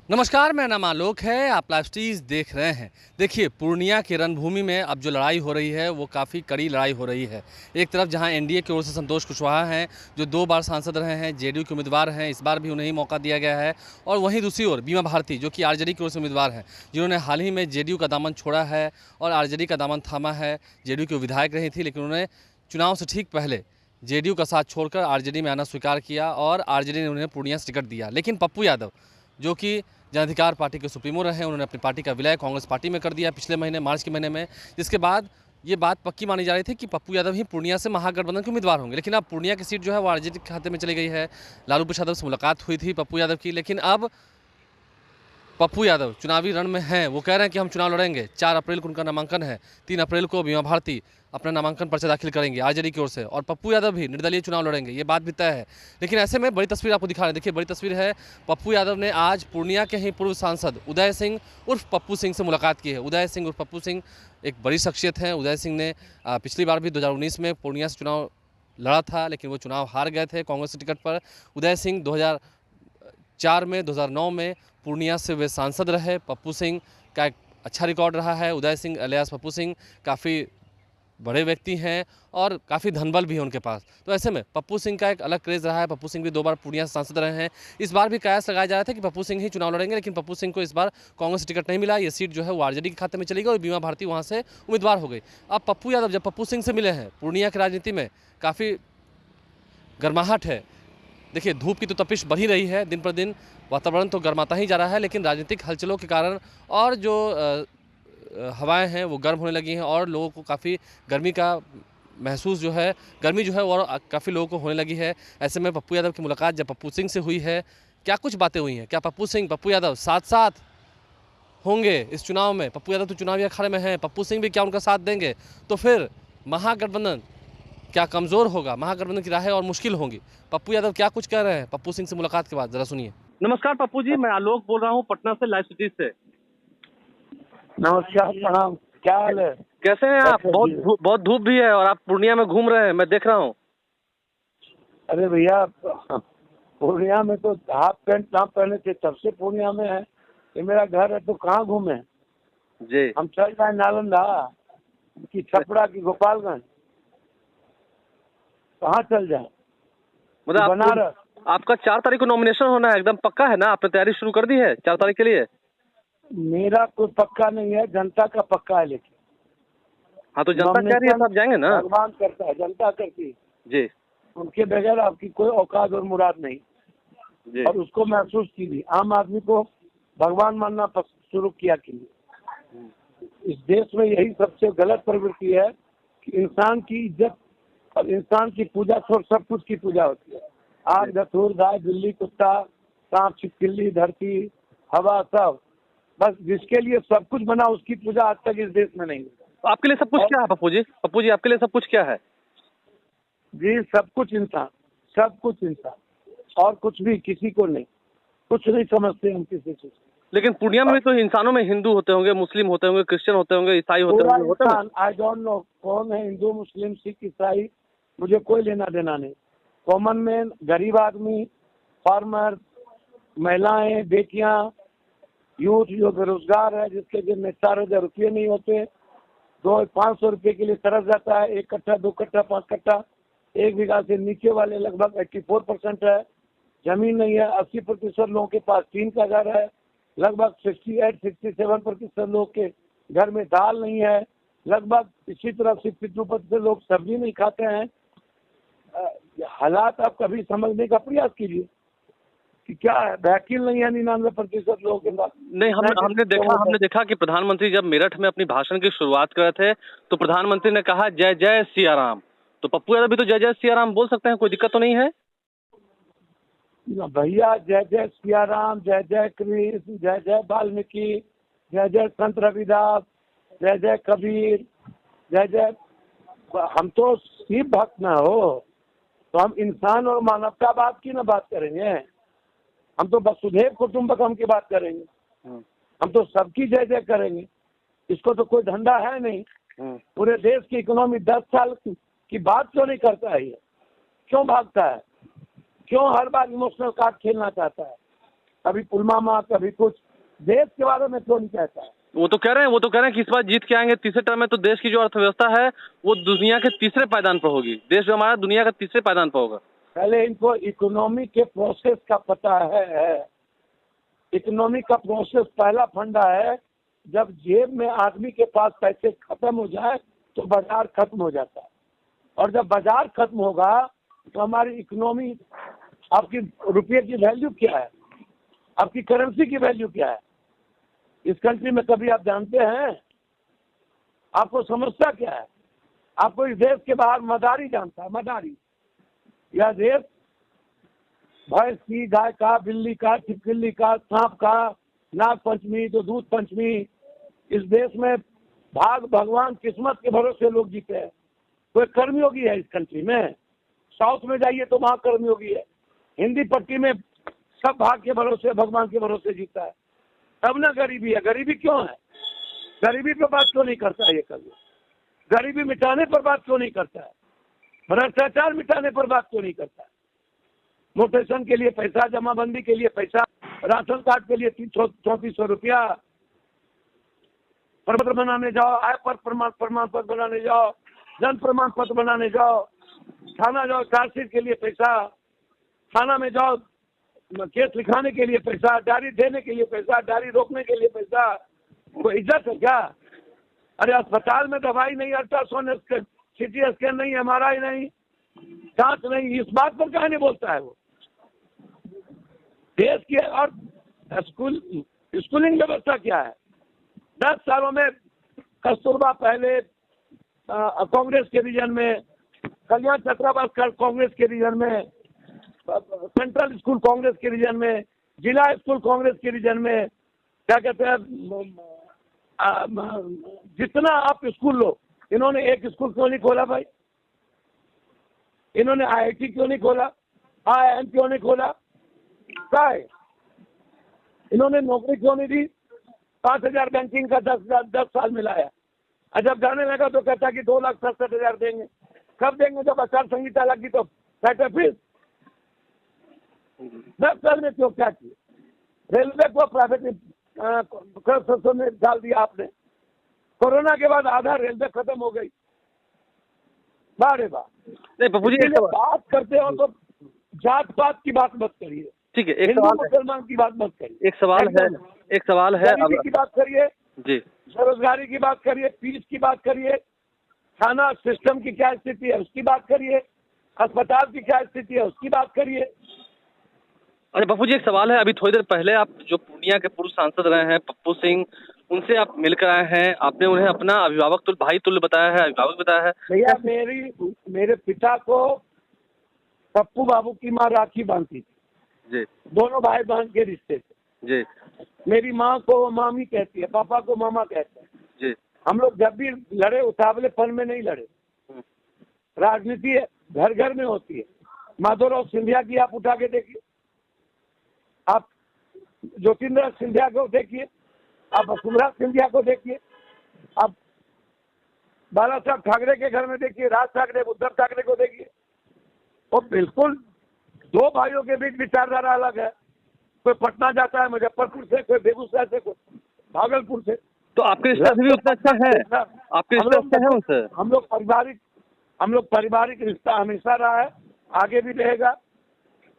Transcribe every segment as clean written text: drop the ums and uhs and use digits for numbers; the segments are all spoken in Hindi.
नमस्कार, मेरा नाम आलोक है। आप लाइव स्ट्रीज देख रहे हैं। देखिए, पूर्णिया की रणभूमि में अब जो लड़ाई हो रही है वो काफ़ी कड़ी लड़ाई हो रही है। एक तरफ जहां एनडीए की ओर से संतोष कुशवाहा हैं, जो 2 बार सांसद रहे हैं, जेडीयू के उम्मीदवार हैं, इस बार भी उन्हें ही मौका दिया गया है। और वहीं दूसरी ओर बीमा भारती, जो कि आरजेडी की ओर से उम्मीदवार हैं, जिन्होंने हाल ही में जेडीयू का दामन छोड़ा है और आरजेडी का दामन थामा है। जेडीयू की विधायक रही थी, लेकिन उन्होंने चुनाव से ठीक पहले जेडीयू का साथ छोड़कर आरजेडी में आना स्वीकार किया और आरजेडी ने उन्हें पूर्णिया से टिकट दिया। लेकिन पप्पू यादव, जो कि जन अधिकार पार्टी के सुप्रीमो रहे हैं, उन्होंने अपनी पार्टी का विलय कांग्रेस पार्टी में कर दिया पिछले महीने मार्च के महीने में, जिसके बाद ये बात पक्की मानी जा रही थी कि पप्पू यादव ही पूर्णिया से महागठबंधन के उम्मीदवार होंगे। लेकिन अब पूर्णिया की सीट जो है वो आरजेडी के खाते में चली गई है। लालू प्रसाद से मुलाकात हुई थी पप्पू यादव की, लेकिन अब पप्पू यादव चुनावी रण में हैं। वो कह रहे हैं कि हम चुनाव लड़ेंगे। 4 अप्रैल को उनका नामांकन है। 3 अप्रैल को बीमा भारती अपना नामांकन पर्चा दाखिल करेंगे आरजेडी की ओर से, और पप्पू यादव भी निर्दलीय चुनाव लड़ेंगे। ये बात भी तय है। लेकिन ऐसे में बड़ी तस्वीर आपको दिखा रहे हैं। देखिए, बड़ी तस्वीर है। पप्पू यादव ने आज पूर्णिया के ही पूर्व सांसद उदय सिंह उर्फ पप्पू सिंह से मुलाकात की है। उदय सिंह उर्फ पप्पू सिंह एक बड़ी शख्सियत हैं। उदय सिंह ने पिछली बार भी 2019 में पूर्णिया से चुनाव लड़ा था, लेकिन वो चुनाव हार गए थे कांग्रेस की टिकट पर। उदय सिंह 2004 में 2009 में पूर्णिया से वे सांसद रहे। पप्पू सिंह का एक अच्छा रिकॉर्ड रहा है। उदय सिंह अलियास पप्पू सिंह काफ़ी बड़े व्यक्ति हैं और काफ़ी धनबल भी है उनके पास। तो ऐसे में पप्पू सिंह का एक अलग क्रेज़ रहा है। पप्पू सिंह भी 2 बार पूर्णिया से सांसद रहे हैं। इस बार भी कयास लगाया जा रहा था कि पप्पू सिंह ही चुनाव लड़ेंगे, लेकिन पप्पू सिंह को इस बार कांग्रेस से टिकट नहीं मिला। ये सीट जो है वो आरजेडी के खाते में चली गई और बीमा भारती वहाँ से उम्मीदवार हो गई। अब पप्पू यादव जब पप्पू सिंह से मिले हैं, पूर्णिया की राजनीति में काफ़ी गर्माहट है। देखिए, धूप की तो तपिश बढ़ ही रही है दिन पर दिन। वातावरण तो गर्माता ही जा रहा है, लेकिन राजनीतिक हलचलों के कारण और जो हवाएं हैं वो गर्म होने लगी हैं और लोगों को काफ़ी गर्मी का महसूस जो है, गर्मी जो है और काफ़ी लोगों को होने लगी है। ऐसे में पप्पू यादव की मुलाकात जब पप्पू सिंह से हुई है, क्या कुछ बातें हुई हैं? क्या पप्पू सिंह पप्पू यादव साथ साथ होंगे इस चुनाव में? पप्पू यादव तो चुनावी अखाड़े में हैं, पप्पू सिंह भी क्या उनका साथ देंगे? तो फिर महागठबंधन क्या कमज़ोर होगा? महागठबंधन की राहें और मुश्किल होंगी। पप्पू यादव क्या कुछ कह रहे हैं पप्पू सिंह से मुलाकात के बाद, ज़रा सुनिए। नमस्कार पप्पू जी, मैं आलोक बोल रहा हूँ पटना से, लाइव सिटी से। नमस्कार, प्रणाम। क्या हाल है? कैसे हैं आप? कैसे जी? बहुत धूप भी है और आप पूर्णिया में घूम रहे हैं, मैं देख रहा हूँ। अरे भैया, पूर्णिया में तो हाफ पैंट ना पहने थे तब से पूर्णिया में है। ये मेरा घर है तो कहाँ घूमे? जी। हम चल जाए नालंदा की छपरा की गोपालगंज, कहाँ चल जाए? मतलब आप बनारस। आपका 4 तारीख को नॉमिनेशन होना है, एकदम पक्का है ना? आपने तैयारी शुरू कर दी है 4 तारीख के लिए? मेरा कोई पक्का नहीं है, जनता का पक्का है। लेकिन हाँ, तो जनता कह रही है तो आप जाएंगे ना? भगवान करता है, जनता करती है। जी उनके बगैर आपकी कोई औकात और मुराद नहीं। जी। और उसको महसूस कीजिए, आम आदमी को भगवान मानना शुरू किया कीजिए। इस देश में यही सबसे गलत प्रवृत्ति है कि इंसान की इज्जत और इंसान की पूजा छोड़ सब कुछ की पूजा होती है। आग, धतूर, गाय, बिल्ली, कुत्ता, सांप, छिपकली, धरती, हवा, सब, बस जिसके लिए सब कुछ बना उसकी पूजा आज तक इस देश में नहीं हुई। तो आपके लिए सब कुछ क्या है पप्पू जी? पप्पू जी, आपके लिए सब कुछ क्या है? जी, सब कुछ इंसान, सब कुछ इंसान, और कुछ भी किसी को नहीं। कुछ नहीं समझते हम किसी चीज। लेकिन पूर्णिया में भी तो इंसानों में हिंदू होते होंगे, मुस्लिम होते होंगे, क्रिश्चियन होते होंगे, ईसाई होते पूरा होंगे, होते हैं ना? इंसान, आई डोंट नो कौन है हिंदू, मुस्लिम, सिख, ईसाई, मुझे कोई लेना देना नहीं। कॉमन मैन, गरीब आदमी, फार्मर, महिलाएं, बेटियां, यूथ जो बेरोजगार है, जिसके जेब में 4,000 रुपये नहीं होते, 500 रुपये के लिए तरस जाता है। 1 कट्ठा, 2 कट्ठा, 5 कट्ठा, 1 बीघा से नीचे वाले लगभग 84% है। जमीन नहीं है। 80% लोगों के पास टीन का घर है। लगभग 68-67% लोग के घर में दाल नहीं है। लगभग इसी तरह 62% लोग सब्जी नहीं खाते हैं। हालात आप कभी समझने का प्रयास कीजिए कि क्या है। वकील नहीं है 99% लोगों के पास। नहीं, हमने देखा कि प्रधानमंत्री जब मेरठ में अपनी भाषण की शुरुआत कर रहे थे तो प्रधानमंत्री ने कहा जय जय सिया राम। तो पप्पू यादव भी तो जय जय सिया राम बोल सकते हैं, कोई दिक्कत तो नहीं है? भैया, जय जय सिया राम, जय जय कृष्ण, जय जय वाल्मीकि, जय जय संत रविदास, जय जय कबीर, जय जय। हम तो शिव भक्त न हो तो हम इंसान और मानवतावाद की ना बात करेंगे। हम तो वसुधैव कुटुंबकम की बात करेंगे। हम तो सबकी जय जय करेंगे। इसको तो कोई धंधा है नहीं। पूरे देश की इकोनॉमी 10 साल की बात क्यों नहीं करता है? ये क्यों भागता है? क्यों हर बार इमोशनल कार्ड खेलना चाहता है? कभी पुलवामा, कभी कुछ। देश के बारे में क्यों नहीं कहता है? वो तो कह रहे हैं कि इस बार जीत के आएंगे, तीसरे टर्म में तो देश की जो अर्थव्यवस्था है वो दुनिया के तीसरे पायदान पर होगी। देश जो हमारा दुनिया का तीसरे पायदान पर होगा। पहले इनको इकोनॉमी के प्रोसेस का पता है। इकोनॉमी का प्रोसेस पहला फंडा है, जब जेब में आदमी के पास पैसे खत्म हो जाए तो बाजार खत्म हो जाता है, और जब बाजार खत्म होगा तो हमारी इकोनॉमी, आपकी रुपये की वैल्यू क्या है, आपकी करेंसी की वैल्यू क्या है इस कंट्री में, कभी आप जानते हैं? आपको समझता क्या है? आपको इस देश के बाहर मदारी जानता है, मदारी। यह देश भैंस की, गाय का, बिल्ली का, छिपकली का, सांप का, नाग पंचमी तो दूध पंचमी, इस देश में भाग भगवान किस्मत के भरोसे लोग जीते हैं। कोई कर्मयोगी है इस कंट्री में? साउथ में जाइए तो वहाँ कर्मयोगी है। हिंदी पट्टी में सब भाग के भरोसे, भगवान के भरोसे जीता है। तब ना गरीबी है। गरीबी क्यों है? गरीबी पर बात क्यों नहीं करता है ये कभी? गरीबी मिटाने पर बात क्यों नहीं करता है? भ्रष्टाचार मिटाने पर बात क्यों नहीं करता है? मोटेशन के लिए पैसा, जमाबंदी के लिए पैसा, राशन कार्ड के लिए 3400 रुपया, पत्र बनाने जाओ, आय पर प्रमाण पत्र बनाने जाओ, जन प्रमाण पत्र बनाने जाओ, थाना जाओ, चार्जशीट के लिए पैसा, थाना में जाओ, केस लिखाने के लिए पैसा, डायरी देने के लिए पैसा, डायरी रोकने के लिए पैसा। कोई इज्जत है क्या? अरे अस्पताल में दवाई नहीं, अल्ट्रासाउंड, सीटी स्कैन नहीं, MRI नहीं, जांच नहीं, इस बात पर कहा नहीं बोलता है वो? देश की और स्कूलिंग व्यवस्था क्या है? 10 सालों में कस्तूरबा पहले कांग्रेस के रीजन में, कल्याण छत्रावास कांग्रेस के रीजन में, सेंट्रल स्कूल कांग्रेस के रीजन में, जिला स्कूल कांग्रेस के रीजन में, क्या कहते हैं, जितना आप स्कूल लो, इन्होंने एक स्कूल क्यों नहीं खोला भाई? इन्होंने IIT क्यों नहीं खोला? IIM क्यों नहीं खोला? क्या है? इन्होंने नौकरी क्यों नहीं दी? 5000 बैंकिंग का 10 साल मिलाया, और जब जाने लगा तो कहता कि 2,67,000 देंगे। कब देंगे? जब आचार संहिता लगी तो कहते फिर 10 साल में क्यों क्या किए? रेलवे को प्राइवेट में डाल दिया आपने। कोरोना के बाद आधा रेलवे खत्म हो गई। बारे बात नहीं पप्पू जी, बात करते हो तो जात पात की बात मत करिए, ठीक है, हिंदू मुसलमान की बात मत करिए। एक सवाल है गरीबी की बात करिए जी, बेरोजगारी की बात करिए, फीस की बात करिए, थाना सिस्टम की क्या स्थिति है उसकी बात करिए, अस्पताल की क्या स्थिति है उसकी बात करिए। अरे पप्पू जी, एक सवाल है। अभी थोड़ी देर पहले आप जो पूर्णिया के पूर्व सांसद रहे हैं पप्पू सिंह, उनसे आप मिलकर आए हैं, आपने उन्हें अपना अभिभावक तुल्य, भाई तुल्य बताया है, अभिभावक बताया है। भैया मेरे पिता को पप्पू बाबू की माँ राखी बांधती थी जी, दोनों भाई बहन के रिश्ते से। जी मेरी माँ को वो मामी कहती है, पापा को मामा कहते हैं। जी, हम लोग जब भी लड़े उतावलेपन में नहीं लड़े। राजनीति घर घर में होती है। माधवराव सिंधिया की आप उठा के देखिए, आप ज्योतिन्द्र सिंधिया को देखिए, आप वसुंधरा सिंधिया को देखिए, आप बाला साहब ठाकरे के घर में देखिए, राज ठाकरे, उद्धव ठाकरे को देखिए। वो बिल्कुल दो भाइयों के बीच विचारधारा अलग है। कोई पटना जाता है मुजफ्फरपुर से, कोई बेगूसराय से, कोई भागलपुर से। तो आपके रिश्ता भी उतना अच्छा है? आपके रिश्ता अच्छा है उनसे? हम लोग पारिवारिक रिश्ता हमेशा रहा है, आगे भी रहेगा।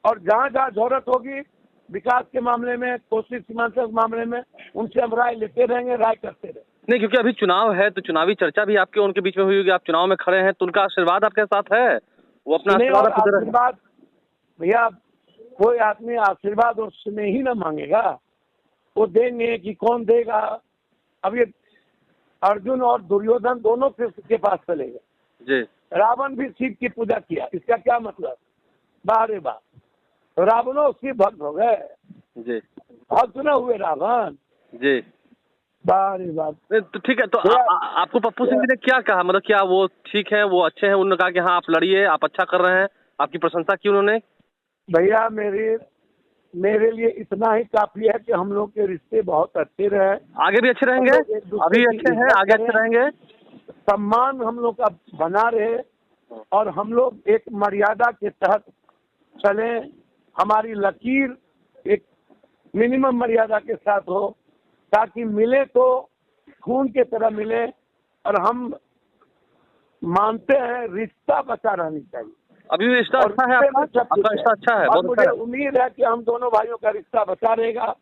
और जहाँ जहाँ जरूरत होगी विकास के मामले में, कोसी सीमांचल मामले में, उनसे हम राय लेते रहेंगे, राय करते रहेंगे। नहीं, क्योंकि अभी चुनाव है तो चुनावी चर्चा भी आपके उनके बीच में हुई होगी। आप चुनाव में खड़े हैं तो उनका आशीर्वाद आपके साथ है? वो अपना आशीर्वाद भैया, कोई आदमी आशीर्वाद और स्नेह ही ना मांगेगा, वो देंगे कि कौन देगा? अब ये अर्जुन और दुर्योधन दोनों के पास चले गए जी। रावण भी शिव की पूजा किया, इसका क्या मतलब? बारे बात, रावणों शिव भक्त हो गए जी, भक्त न हुए रावण जी। बारे बात। तो ठीक है, तो आपको पप्पू सिंह जी ने क्या कहा? मतलब क्या वो ठीक है, वो अच्छे हैं? उन्होंने कहा कि हाँ आप लड़िए, आप अच्छा कर रहे हैं, आपकी प्रशंसा की उन्होंने? भैया मेरे लिए इतना ही काफी है कि हम लोग के रिश्ते बहुत अच्छे रहे, आगे भी अच्छे रहेंगे, अभी अच्छे हैं, आगे अच्छे रहेंगे। सम्मान हम लोग का बना रहे और हम लोग एक मर्यादा के तहत चले। हमारी लकीर एक मिनिमम मर्यादा के साथ हो, ताकि मिले तो खून के तरह मिले। और हम मानते हैं रिश्ता बचा रहनी चाहिए। अभी भी रिश्ता और अच्छा है रिश्ते में आपका? सब कुछ आपका रिश्ता अच्छा है, और बहुत मुझे अच्छा है। उम्मीद है कि हम दोनों भाइयों का रिश्ता बचा रहेगा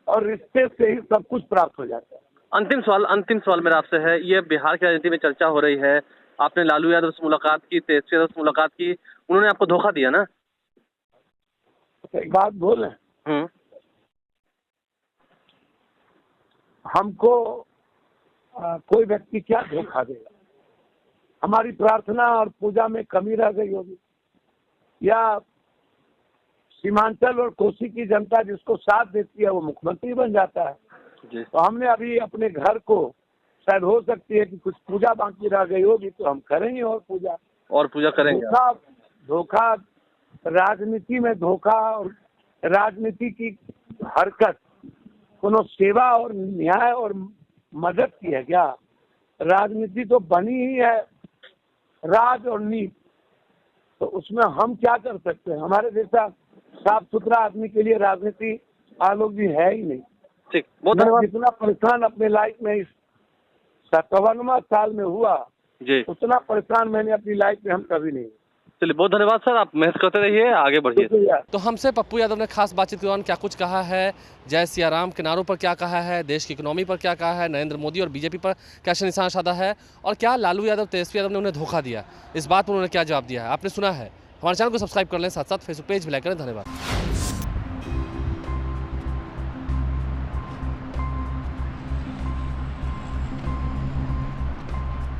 और रिश्ते से ही सब कुछ प्राप्त हो जाता है। अंतिम सवाल मेरा आपसे है, ये बिहार की राजनीति में चर्चा हो रही है, आपने लालू यादव से मुलाकात की, तेजस्वी यादव से मुलाकात की, उन्होंने आपको धोखा दिया ना? तो एक बात बोलें, हम्म। हमको कोई व्यक्ति क्या धोखा देगा? हमारी प्रार्थना और पूजा में कमी रह गई होगी, या सीमांचल और कोसी की जनता जिसको साथ देती है वो मुख्यमंत्री बन जाता है। जी। तो हमने अभी अपने घर को, शायद हो सकती है कि कुछ पूजा बाकी रह गई होगी तो हम करेंगे और पूजा करेंगे। धोखा राजनीति में धोखा और राजनीति की हरकत कोनो सेवा और न्याय और मदद की है क्या? राजनीति तो बनी ही है राज और नीति, तो उसमें हम क्या कर सकते हैं? हमारे जैसा साफ सुथरा आदमी के लिए राजनीति आलोक जी है ही नहीं। ठीक, बहुत मैं धन्यवाद जितना परेशान अपने लाइफ में इस 57वां साल में हुआ, जी। उतना परेशान मैंने अपनी लाइफ में हम कभी नहीं। चलिए, बहुत धन्यवाद सर, आप मेहनत करते रहिए, आगे बढ़िए। शुक्रिया। तो हमसे पप्पू यादव ने खास बातचीत के दौरान क्या कुछ कहा है, जय सिया राम के नारों पर क्या कहा है, देश की इकोनॉमी पर क्या कहा है, नरेंद्र मोदी और बीजेपी पर कैसे निशाना साधा है, और क्या लालू यादव तेजस्वी यादव ने उन्हें धोखा दिया, इस बात पर उन्होंने क्या जवाब दिया है, आपने सुना है। हमारे चैनल को सब्सक्राइब कर लें, साथ साथ फेसबुक पेज भी लाइक करें। धन्यवाद।